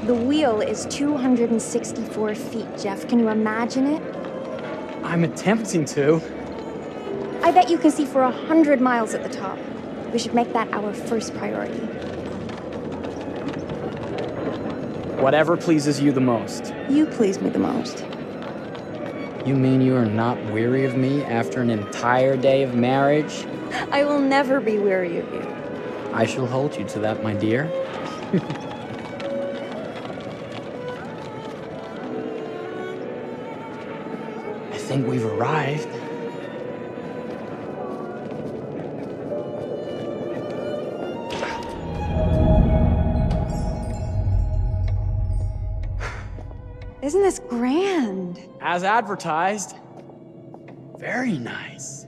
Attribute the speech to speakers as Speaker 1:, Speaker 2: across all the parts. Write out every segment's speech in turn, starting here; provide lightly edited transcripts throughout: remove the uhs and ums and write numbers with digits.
Speaker 1: The wheel is 264 feet, Jeff. Can you imagine it?
Speaker 2: I'm attempting to.
Speaker 1: I bet you can see for 100 miles at the top. We should make that our first priority.
Speaker 2: Whatever pleases you the most.
Speaker 1: You please me the most.
Speaker 2: You mean you are not weary of me after an entire day of marriage?
Speaker 1: I will never be weary of you.
Speaker 2: I shall hold you to that, my dear. I think we've arrived.
Speaker 1: Isn't this grand?
Speaker 2: As advertised. Very nice.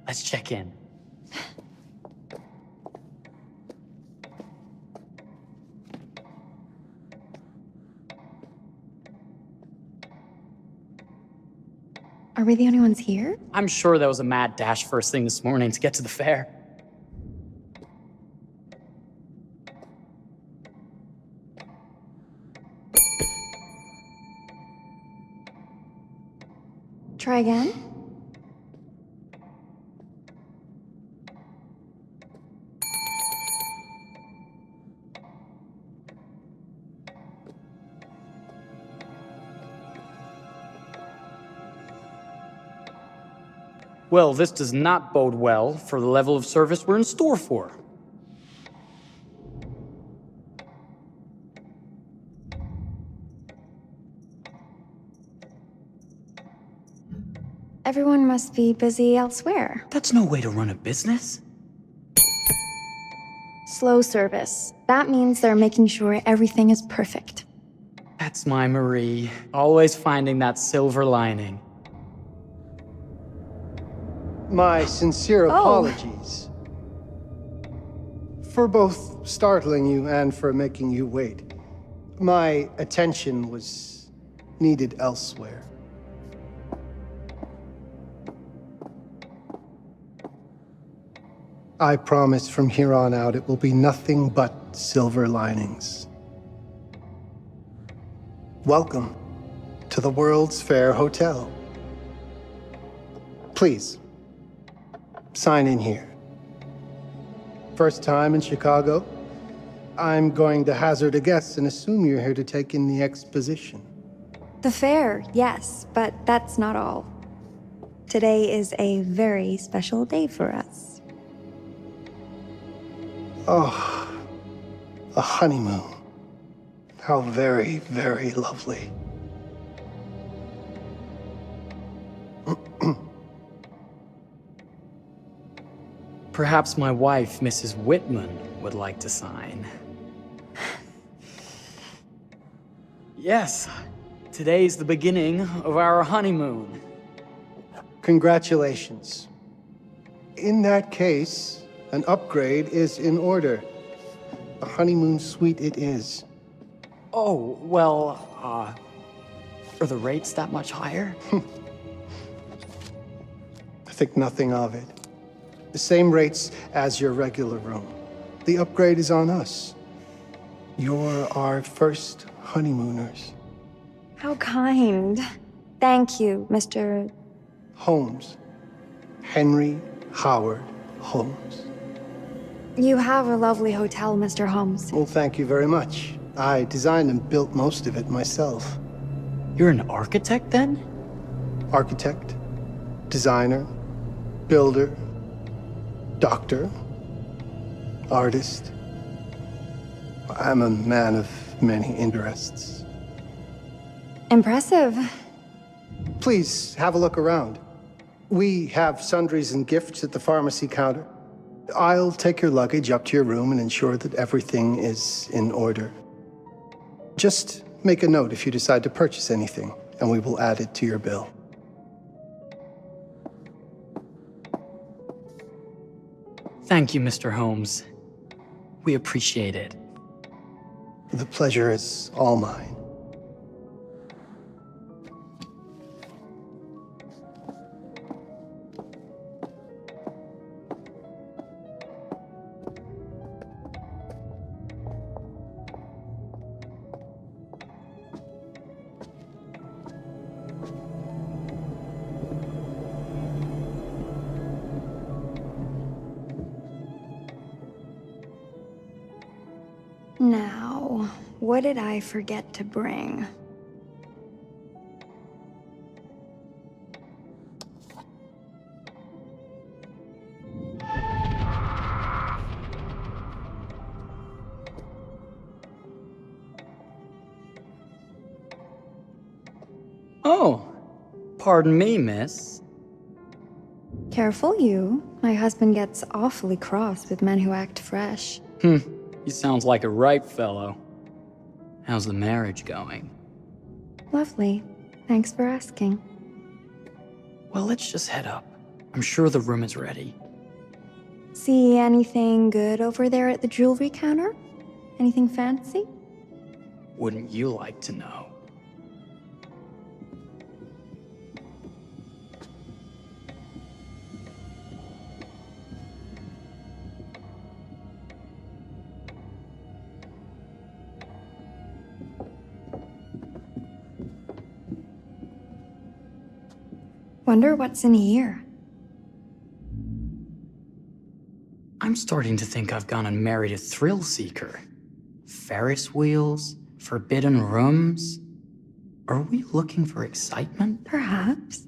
Speaker 2: Let's check in.
Speaker 1: Are we the only ones here?
Speaker 2: I'm sure that was a mad dash first thing this morning to get to the fair.
Speaker 1: Try again?
Speaker 2: Well, this does not bode well for the level of service we're in store for.
Speaker 1: Everyone must be busy elsewhere.
Speaker 2: That's no way to run a business.
Speaker 1: Slow service. That means they're making sure everything is perfect.
Speaker 2: That's my Marie, always finding that silver lining.
Speaker 3: My sincere apologies for both startling you and for making you wait. My attention was needed elsewhere. I promise from here on out it will be nothing but silver linings. Welcome to the World's Fair Hotel. Please, sign in here. First time in Chicago? I'm going to hazard a guess and assume you're here to take in the exposition.
Speaker 1: The fair, yes, but that's not all. Today is a very special day for us.
Speaker 3: Oh, a honeymoon. How very, very lovely.
Speaker 2: Perhaps my wife, Mrs. Whitman, would like to sign. Yes, today's the beginning of our honeymoon.
Speaker 3: Congratulations. In that case, an upgrade is in order. A honeymoon suite it is.
Speaker 2: Oh, well, are the rates that much higher?
Speaker 3: I think nothing of it. The same rates as your regular room. The upgrade is on us. You're our first honeymooners.
Speaker 1: How kind. Thank you, Mr.
Speaker 3: Holmes. Henry Howard Holmes.
Speaker 1: You have a lovely hotel, Mr. Holmes.
Speaker 3: Well, thank you very much. I designed and built most of it myself.
Speaker 2: You're an architect, then?
Speaker 3: Architect, designer, builder, doctor, artist. I'm a man of many interests.
Speaker 1: Impressive.
Speaker 3: Please have a look around. We have sundries and gifts at the pharmacy counter. I'll take your luggage up to your room and ensure that everything is in order. Just make a note if you decide to purchase anything, and we will add it to your bill.
Speaker 2: Thank you, Mr. Holmes. We appreciate it.
Speaker 3: The pleasure is all mine.
Speaker 1: Now, what did I forget to bring?
Speaker 2: Oh, pardon me, miss.
Speaker 1: Careful you. My husband gets awfully cross with men who act fresh.
Speaker 2: He sounds like a ripe fellow. How's the marriage going?
Speaker 1: Lovely. Thanks for asking.
Speaker 2: Well, let's just head up. I'm sure the room is ready.
Speaker 1: See anything good over there at the jewelry counter? Anything fancy?
Speaker 2: Wouldn't you like to know?
Speaker 1: Wonder what's in here.
Speaker 2: I'm starting to think I've gone and married a thrill seeker. Ferris wheels, forbidden rooms. Are we looking for excitement?
Speaker 1: Perhaps.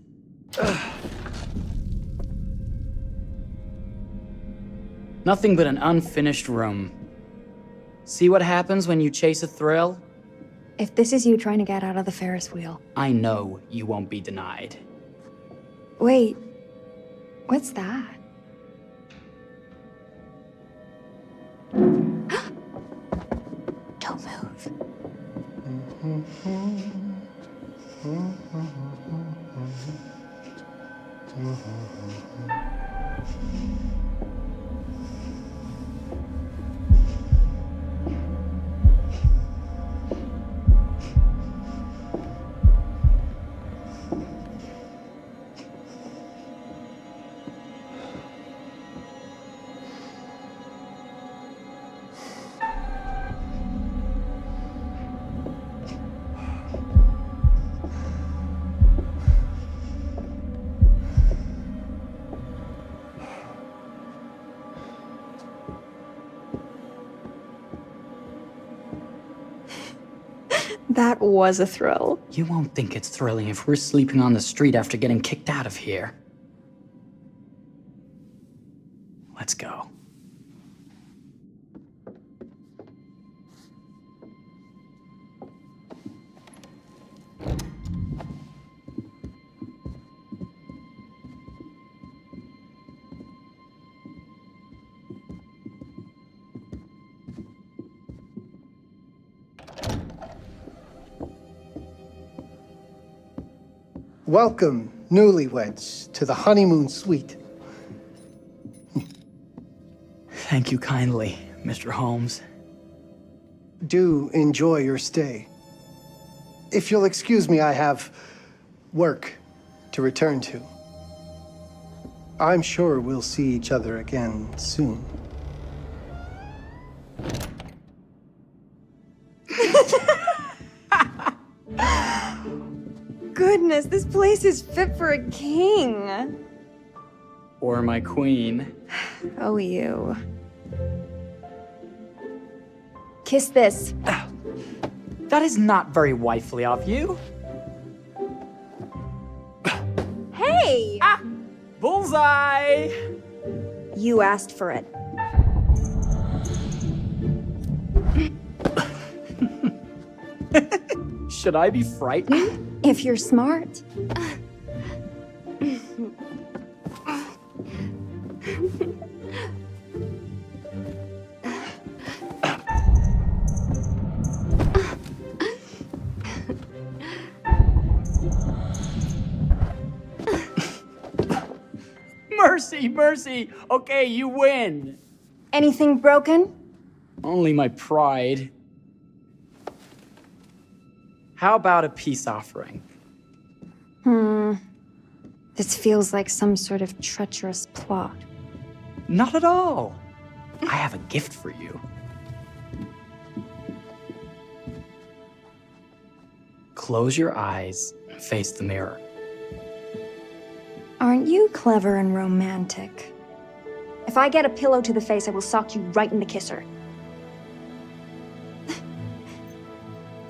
Speaker 2: Nothing but an unfinished room. See what happens when you chase a thrill?
Speaker 1: If this is you trying to get out of the Ferris wheel.
Speaker 2: I know you won't be denied.
Speaker 1: Wait, what's that? Don't move. That was a thrill.
Speaker 2: You won't think it's thrilling if we're sleeping on the street after getting kicked out of here. Let's go.
Speaker 3: Welcome, newlyweds, to the honeymoon suite.
Speaker 2: Thank you kindly, Mr. Holmes.
Speaker 3: Do enjoy your stay. If you'll excuse me, I have work to return to. I'm sure we'll see each other again soon.
Speaker 1: Goodness, this place is fit for a king.
Speaker 2: Or my queen.
Speaker 1: Oh, you. Kiss this.
Speaker 2: That is not very wifely of you.
Speaker 1: Hey!
Speaker 2: Bullseye!
Speaker 1: You asked for it.
Speaker 2: Should I be frightened?
Speaker 1: If you're smart.
Speaker 2: Mercy, mercy! Okay, you win!
Speaker 1: Anything broken?
Speaker 2: Only my pride. How about a peace offering?
Speaker 1: This feels like some sort of treacherous plot.
Speaker 2: Not at all. I have a gift for you. Close your eyes and face the mirror.
Speaker 1: Aren't you clever and romantic? If I get a pillow to the face, I will sock you right in the kisser.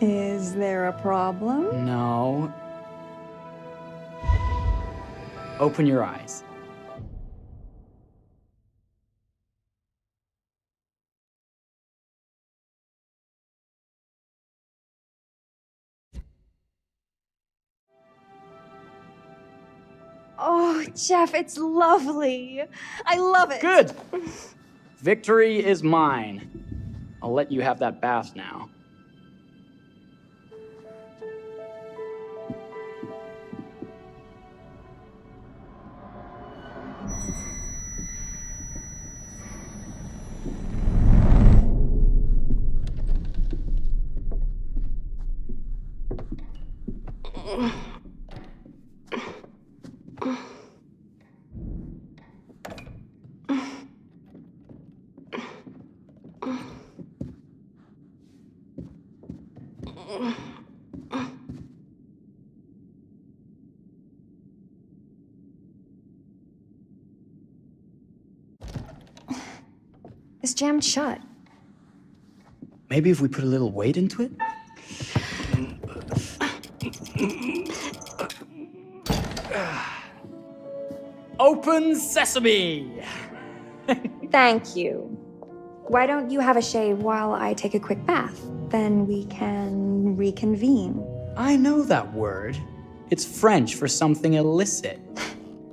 Speaker 1: Is there a problem?
Speaker 2: No. Open your eyes.
Speaker 1: Oh, Jeff, it's lovely. I love it.
Speaker 2: Good! Victory is mine. I'll let you have that bath now.
Speaker 1: It's jammed shut.
Speaker 2: Maybe if we put a little weight into it? Open sesame!
Speaker 1: Thank you. Why don't you have a shave while I take a quick bath? Then we can reconvene.
Speaker 2: I know that word. It's French for something illicit.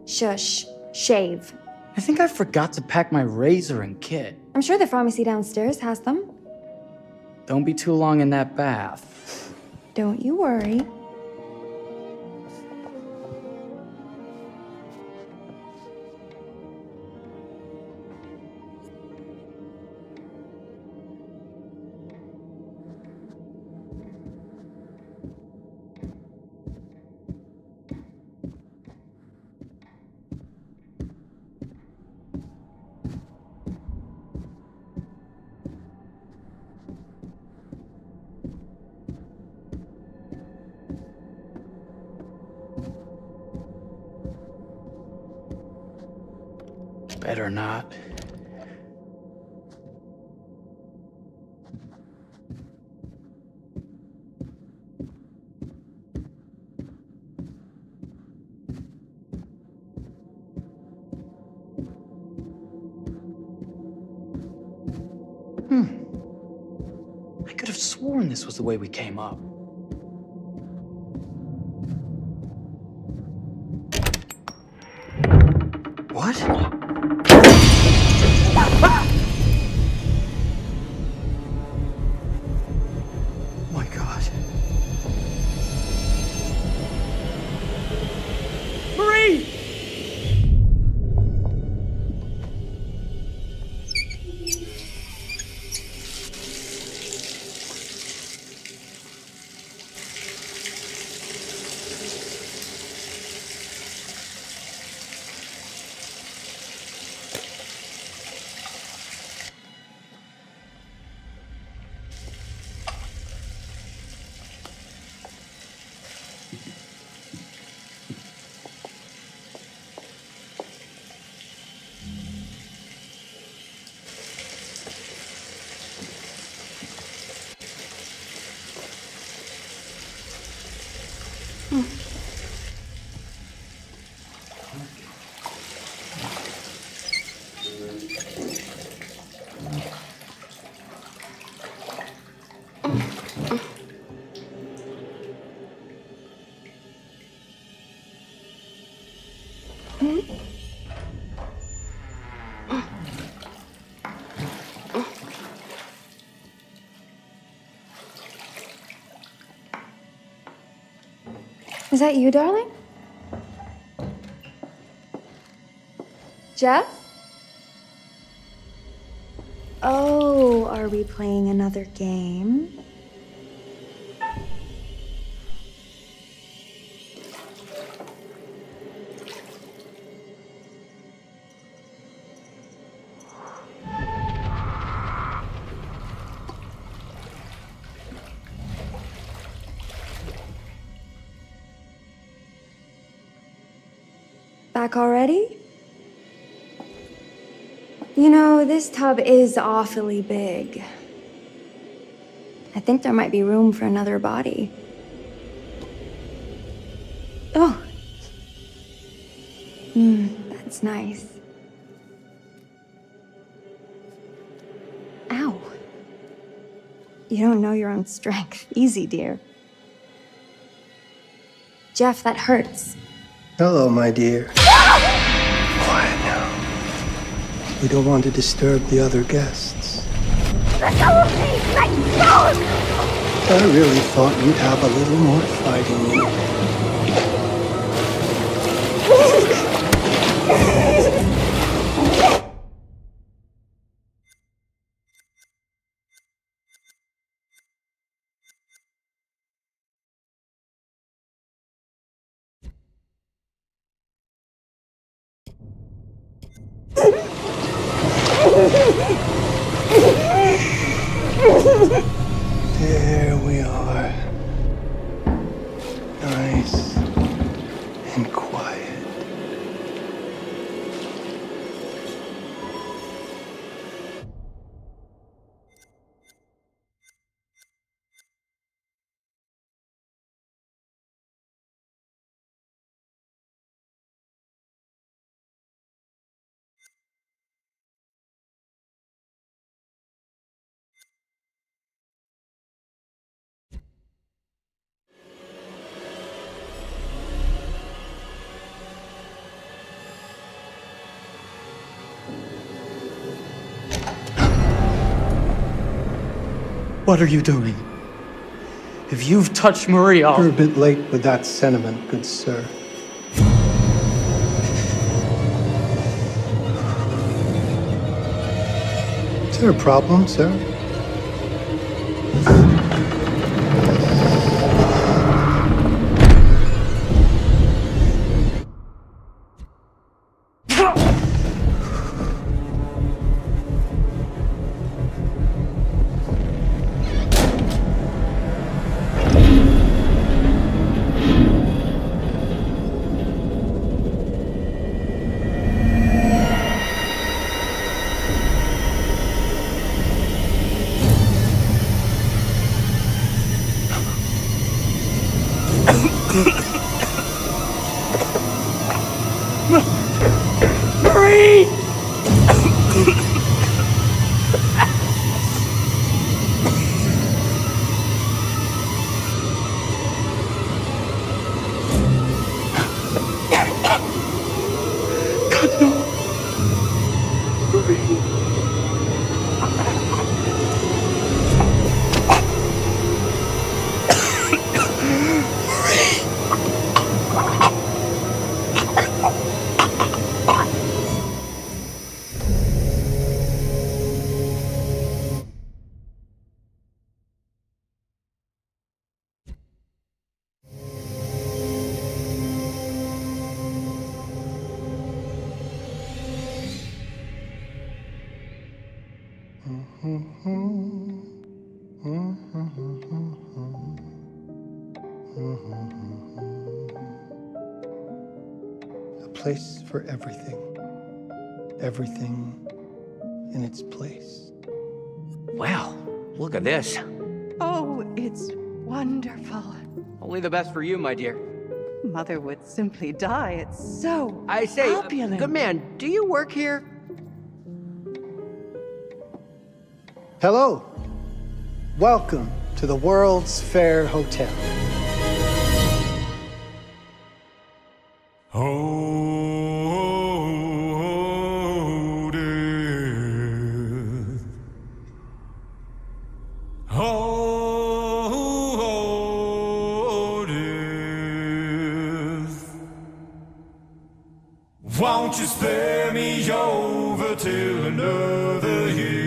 Speaker 1: Shush. Shave.
Speaker 2: I think I forgot to pack my razor and kit.
Speaker 1: I'm sure the pharmacy downstairs has them.
Speaker 2: Don't be too long in that bath.
Speaker 1: Don't you worry.
Speaker 2: Better not. I could have sworn this was the way we came up. What? Oh my God. Marie!
Speaker 1: Is that you, darling? Jeff? Oh, are we playing another game? Back already? You know, this tub is awfully big. I think there might be room for another body. Oh. That's nice. Ow. You don't know your own strength. Easy, dear. Jeff, that hurts.
Speaker 3: Hello, my dear. Quiet now. We don't want to disturb the other guests.
Speaker 1: Let go of me! Let go of me!
Speaker 3: I really thought you'd have a little more fighting in you. There we are. Nice and quiet.
Speaker 2: What are you doing? If you've touched Marie,
Speaker 3: You're a
Speaker 2: I'll...
Speaker 3: bit late with that sentiment, good sir. Is there a problem, sir?
Speaker 2: Marie! God, no. Marie. A place for everything. Everything in its place.
Speaker 4: Wow, look at this.
Speaker 5: Oh, it's wonderful.
Speaker 4: Only the best for you, my dear.
Speaker 5: Mother would simply die. It's so
Speaker 4: I say,
Speaker 5: opulent.
Speaker 4: good man, do you work here?
Speaker 3: Hello. Welcome to the World's Fair Hotel.
Speaker 6: Oh, death. Oh, death. Won't you spare me over till another year?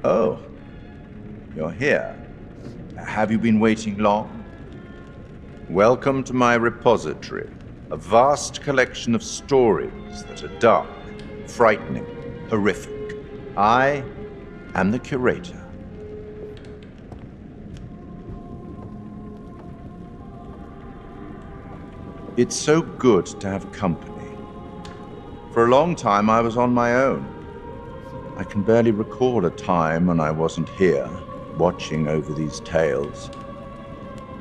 Speaker 7: Oh, you're here. Have you been waiting long? Welcome to my repository, a vast collection of stories that are dark, frightening, horrific. I am the curator. It's so good to have company. For a long time, I was on my own. I can barely recall a time when I wasn't here, watching over these tales.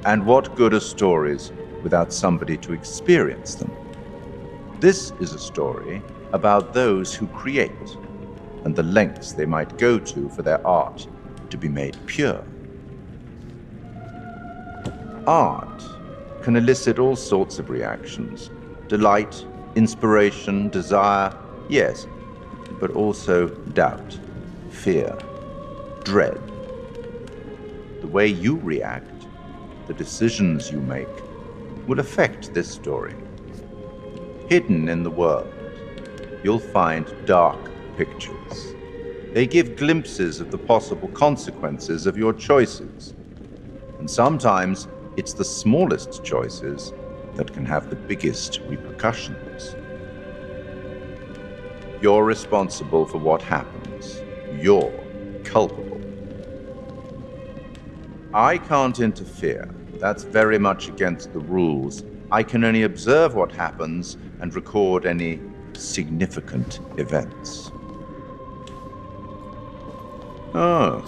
Speaker 7: And what good are stories without somebody to experience them? This is a story about those who create, and the lengths they might go to for their art to be made pure. Art can elicit all sorts of reactions. Delight, inspiration, desire, yes, but also doubt, fear, dread. The way you react, the decisions you make, will affect this story. Hidden in the world, you'll find dark pictures. They give glimpses of the possible consequences of your choices. And sometimes it's the smallest choices that can have the biggest repercussions. You're responsible for what happens. You're culpable. I can't interfere. That's very much against the rules. I can only observe what happens and record any significant events. Oh.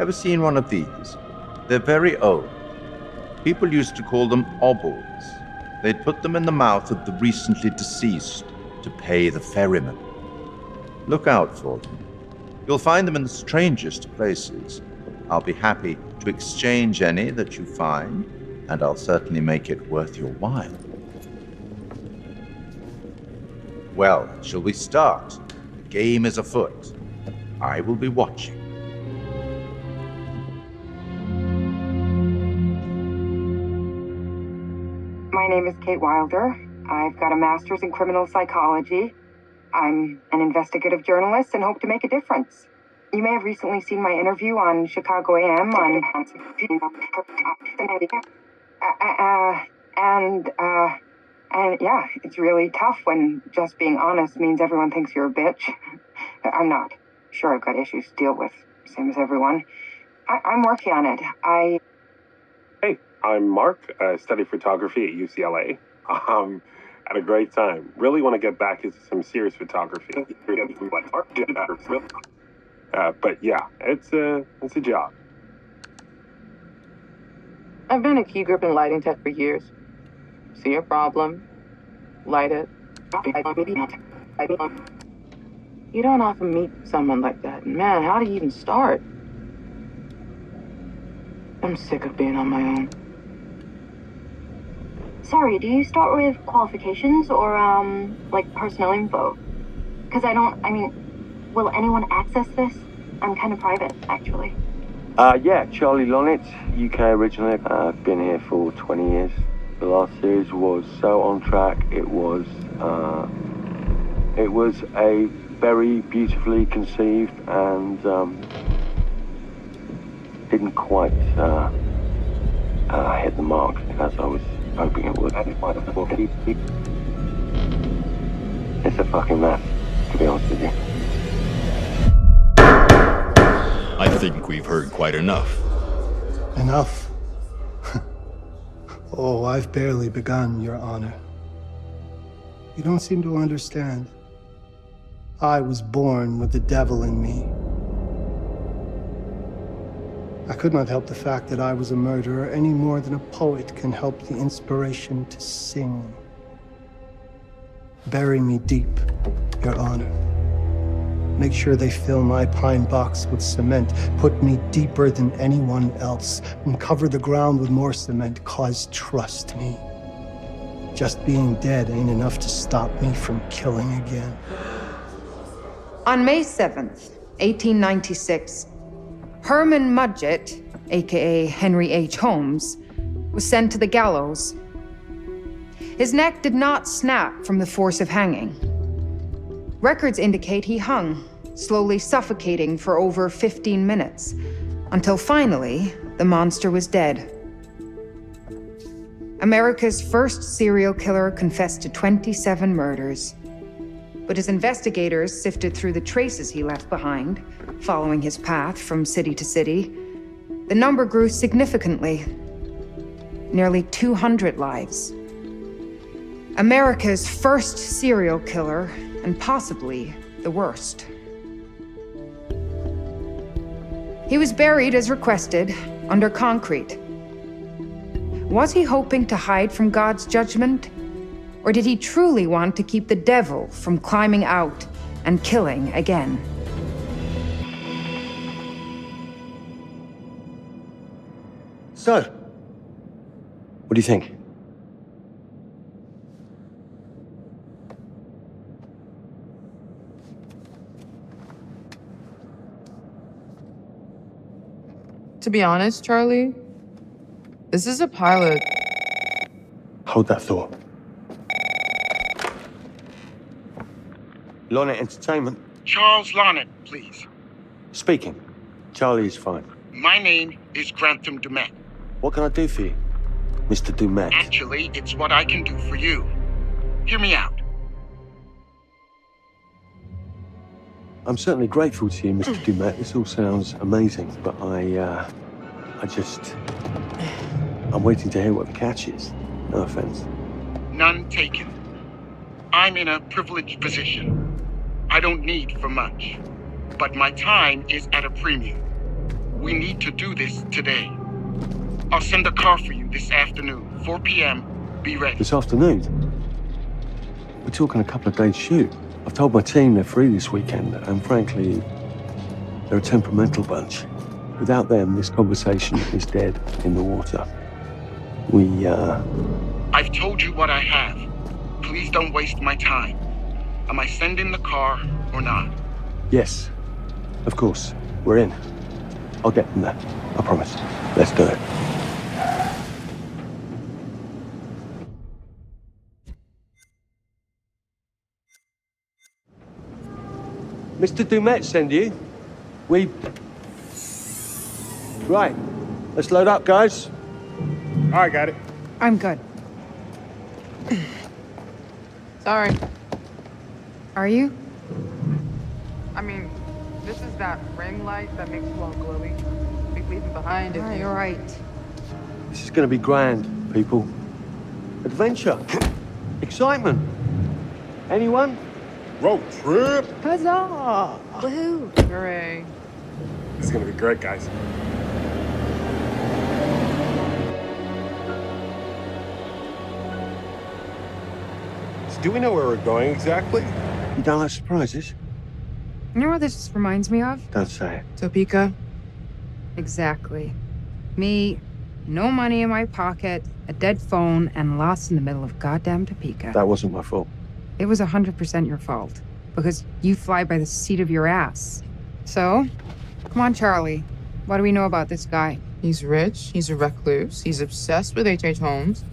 Speaker 7: Ever seen one of these? They're very old. People used to call them obols. They'd put them in the mouth of the recently deceased to pay the ferryman. Look out for them. You'll find them in the strangest places. I'll be happy to exchange any that you find, and I'll certainly make it worth your while. Well, shall we start? The game is afoot. I will be watching.
Speaker 8: My name is Kate Wilder. I've got a master's in criminal psychology. I'm an investigative journalist and hope to make a difference. You may have recently seen my interview on Chicago AM and yeah, it's really tough when just being honest means everyone thinks you're a bitch. I'm not. Sure, I've got issues to deal with, same as everyone. I'm working on it.
Speaker 9: Hey, I'm Mark. I study photography at UCLA. Had a great time. Really want to get back into some serious photography. But yeah, it's a job.
Speaker 5: I've been a key grip and lighting tech for years. See a problem, light it. You don't often meet someone like that. And man, how do you even start? I'm sick of being on my own.
Speaker 10: Sorry, do you start with qualifications or, like personnel info? Because will anyone access this? I'm kind of private, actually.
Speaker 11: Yeah, Charlie Lonitz, UK originally. I've been here for 20 years. The last series was so on track. It was a very beautifully conceived and didn't quite hit the mark as I was hoping it would. It's a fucking mess, to be honest with you.
Speaker 12: I think we've heard quite enough.
Speaker 3: Enough? Oh, I've barely begun, Your Honor. You don't seem to understand. I was born with the devil in me. I could not help the fact that I was a murderer any more than a poet can help the inspiration to sing. Bury me deep, Your Honor. Make sure they fill my pine box with cement. Put me deeper than anyone else. And cover the ground with more cement, 'cause trust me, just being dead ain't enough to stop me from killing again.
Speaker 13: On May 7th, 1896, Herman Mudgett, aka Henry H. Holmes, was sent to the gallows. His neck did not snap from the force of hanging. Records indicate he hung slowly suffocating for over 15 minutes, until finally, the monster was dead. America's first serial killer confessed to 27 murders. But as investigators sifted through the traces he left behind, following his path from city to city, the number grew significantly. Nearly 200 lives. America's first serial killer, and possibly the worst. He was buried as requested, under concrete. Was he hoping to hide from God's judgment? Or did he truly want to keep the devil from climbing out and killing again?
Speaker 11: So, what do you think?
Speaker 14: To be honest, Charlie, this is a pilot.
Speaker 11: Hold that thought. Lonnet Entertainment.
Speaker 15: Charles Lonnet, please.
Speaker 11: Speaking. Charlie is fine.
Speaker 15: My name is Grantham Dumet.
Speaker 11: What can I do for you, Mr. Dumet?
Speaker 15: Actually, it's what I can do for you. Hear me out.
Speaker 11: I'm certainly grateful to you, Mr. Dumet. This all sounds amazing, but I'm waiting to hear what the catch is. No offense.
Speaker 15: None taken. I'm in a privileged position. I don't need for much, but my time is at a premium. We need to do this today. I'll send a car for you this afternoon, 4 p.m. Be ready.
Speaker 11: This afternoon? We're talking a couple of days shoot. I've told my team they're free this weekend, and frankly, they're a temperamental bunch. Without them, this conversation is dead in the water.
Speaker 15: I've told you what I have. Please don't waste my time. Am I sending the car or not?
Speaker 11: Yes, of course. We're in. I'll get them there. I promise. Let's do it. Mr. Dumet send you? Right. Let's load up, guys.
Speaker 15: All right, got it.
Speaker 13: I'm good.
Speaker 14: Sorry.
Speaker 13: Are you?
Speaker 14: I mean, this is that ring light that makes you all glowy. Be leaving behind if you...
Speaker 13: You're right.
Speaker 11: This is going to be grand, people. Adventure. Excitement. Anyone?
Speaker 9: Road trip.
Speaker 13: Huzzah!
Speaker 1: Woohoo!
Speaker 14: Hooray.
Speaker 9: This is gonna be great, guys. So do we know where we're going exactly?
Speaker 11: You don't like surprises?
Speaker 13: You know what this reminds me of?
Speaker 11: Don't say it.
Speaker 14: Topeka?
Speaker 13: Exactly. Me, no money in my pocket, a dead phone, and lost in the middle of goddamn Topeka.
Speaker 11: That wasn't my fault.
Speaker 13: It was 100% your fault. Because you fly by the seat of your ass. So, come on, Charlie. What do we know about this guy?
Speaker 14: He's rich, he's a recluse, he's obsessed with H.H. Holmes.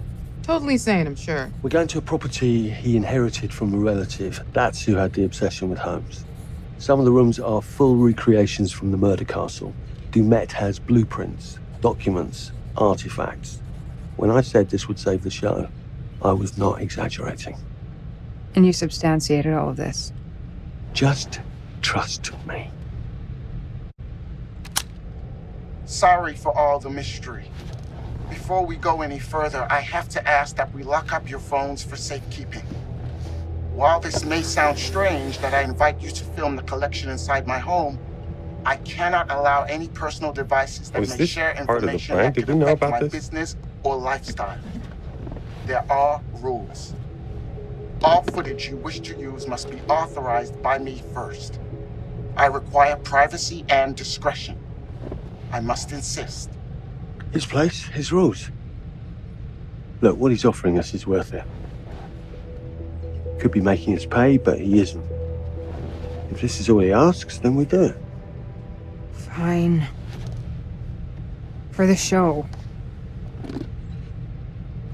Speaker 14: Totally sane, I'm sure.
Speaker 11: We're going to a property he inherited from a relative. That's who had the obsession with Holmes. Some of the rooms are full recreations from the murder castle. Dumet has blueprints, documents, artifacts. When I said this would save the show, I was not exaggerating.
Speaker 13: And you substantiated all of this.
Speaker 11: Just trust me.
Speaker 15: Sorry for all the mystery. Before we go any further, I have to ask that we lock up your phones for safekeeping. While this may sound strange that I invite you to film the collection inside my home, I cannot allow any personal devices that may share information that could affect my business or lifestyle. There are rules. All footage you wish to use must be authorized by me first. I require privacy and discretion. I must insist.
Speaker 11: His place, his rules. Look, what he's offering us is worth it. Could be making us pay, but he isn't. If this is all he asks, then we do it.
Speaker 13: Fine. For the show.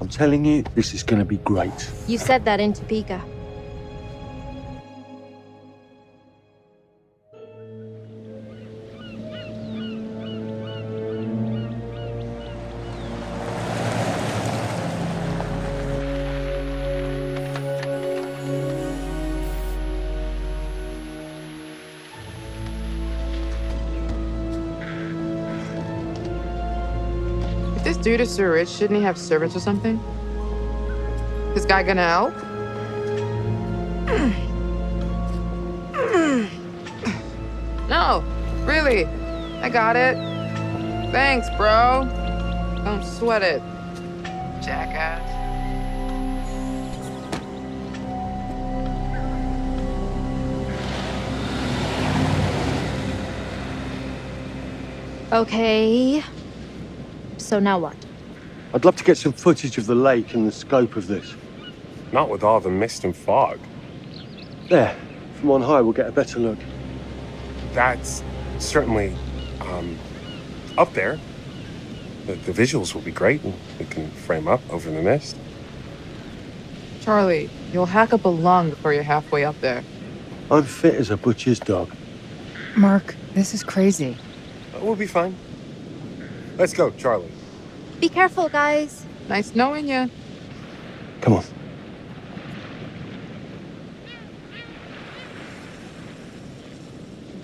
Speaker 11: I'm telling you, this is going to be great.
Speaker 16: You said that in Topeka.
Speaker 14: this dude is so rich, shouldn't he have servants or something? This guy gonna help? No, really. I got it. Thanks, bro. Don't sweat it, jackass.
Speaker 16: Okay. So now what?
Speaker 11: I'd love to get some footage of the lake and the scope of this.
Speaker 9: Not with all the mist and fog.
Speaker 11: There, from on high, we'll get a better look.
Speaker 9: That's certainly, up there. The visuals will be great, and we can frame up over the mist.
Speaker 14: Charlie, you'll hack up a lung before you're halfway up there.
Speaker 11: I'm fit as a butcher's dog.
Speaker 13: Mark, this is crazy.
Speaker 9: We'll be fine. Let's go, Charlie.
Speaker 16: Be careful, guys.
Speaker 14: Nice knowing you.
Speaker 11: Come on.